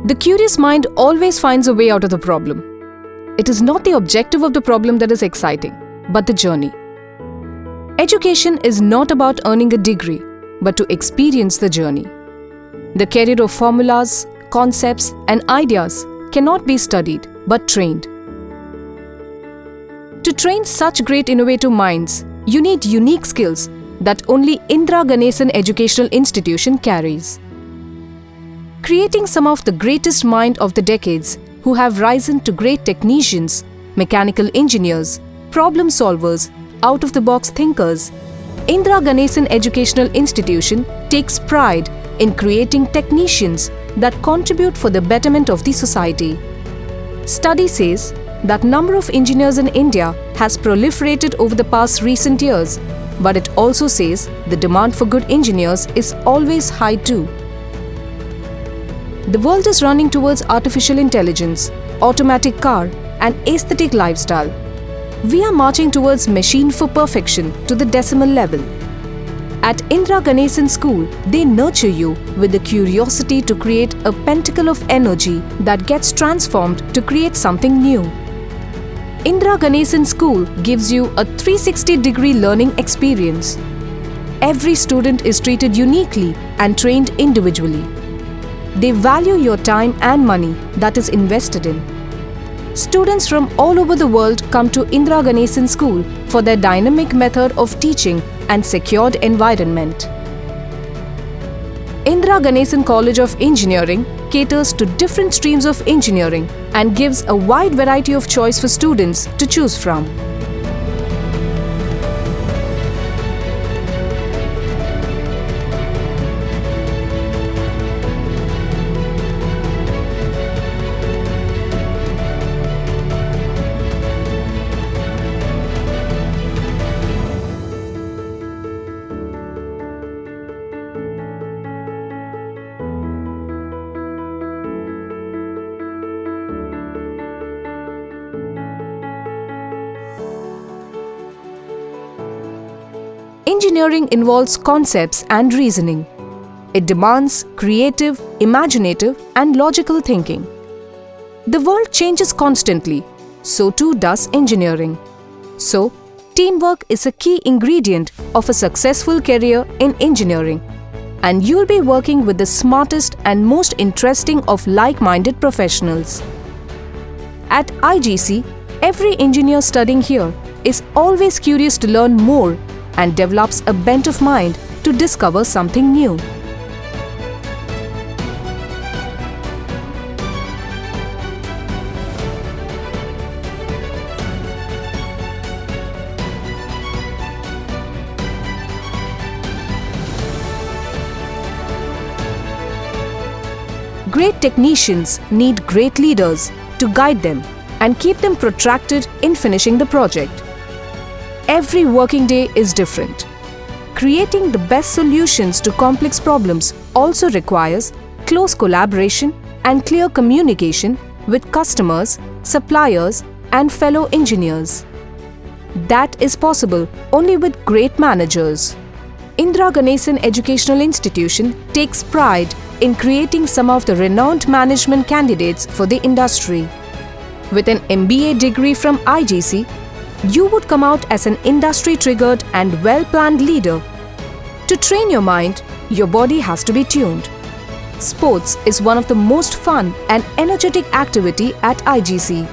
The curious mind always finds a way out of the problem. It is not the objective of the problem that is exciting, but the journey. Education is not about earning a degree, but to experience the journey. The career of formulas, concepts, and ideas cannot be studied, but trained. To train such great innovative minds, you need unique skills that only Indira Ganesan Educational Institution carries. Creating some of the greatest minds of the decades who have risen to great technicians, mechanical engineers, problem solvers, out-of-the-box thinkers, Indira Ganesan Educational Institution takes pride in creating technicians that contribute for the betterment of the society. Study says that number of engineers in India has proliferated over the past recent years, but it also says the demand for good engineers is always high too. The world is running towards artificial intelligence, automatic car, and aesthetic lifestyle. We are marching towards machine for perfection to the decimal level. At Indira Ganesan School, they nurture you with the curiosity to create a pentacle of energy that gets transformed to create something new. Indira Ganesan School gives you a 360-degree learning experience. Every student is treated uniquely and trained individually. They value your time and money that is invested in. Students from all over the world come to Indira Ganesan School for their dynamic method of teaching and secured environment. Indira Ganesan College of Engineering caters to different streams of engineering and gives a wide variety of choice for students to choose from. Engineering involves concepts and reasoning. It demands creative, imaginative, and logical thinking. The world changes constantly, so too does engineering. So, teamwork is a key ingredient of a successful career in engineering, and you'll be working with the smartest and most interesting of like-minded professionals. At IGC, every engineer studying here is always curious to learn more and develops a bent of mind to discover something new. Great technicians need great leaders to guide them and keep them protracted in finishing the project. Every working day is different. Creating the best solutions to complex problems also requires close collaboration and clear communication with customers, suppliers, and fellow engineers. That is possible only with great managers. Indira Ganesan Educational Institution takes pride in creating some of the renowned management candidates for the industry. With an MBA degree from IGC, you would come out as an industry-triggered and well-planned leader. To train your mind, your body has to be tuned. Sports is one of the most fun and energetic activity at IGC.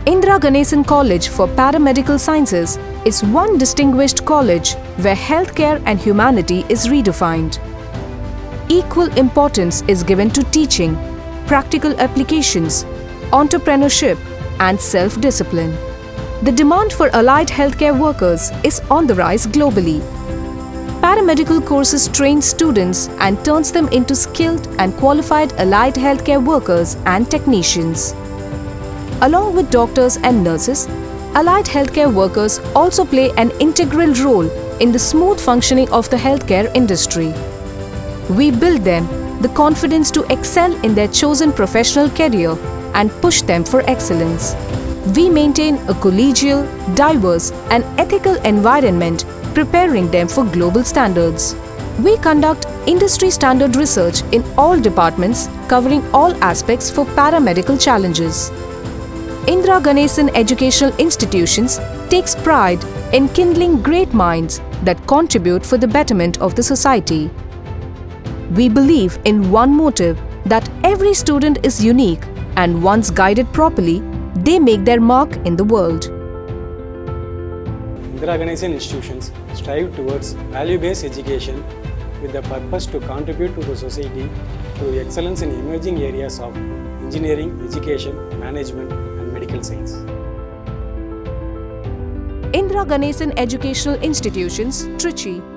Indira Ganesan College for Paramedical Sciences is one distinguished college where healthcare and humanity is redefined. Equal importance is given to teaching, practical applications, entrepreneurship, and self-discipline. The demand for allied healthcare workers is on the rise globally. Paramedical courses train students and turns them into skilled and qualified allied healthcare workers and technicians. Along with doctors and nurses, allied healthcare workers also play an integral role in the smooth functioning of the healthcare industry. We build them the confidence to excel in their chosen professional career and push them for excellence. We maintain a collegial, diverse and ethical environment, preparing them for global standards. We conduct industry standard research in all departments covering all aspects for paramedical challenges. Indira Ganesan Educational Institutions takes pride in kindling great minds that contribute for the betterment of the society. We believe in one motive, that every student is unique and once guided properly, they make their mark in the world. Indira Ganesan institutions strive towards value-based education with the purpose to contribute to the society through excellence in emerging areas of engineering, education, management and medical science. Indira Ganesan Educational Institutions, Trichy.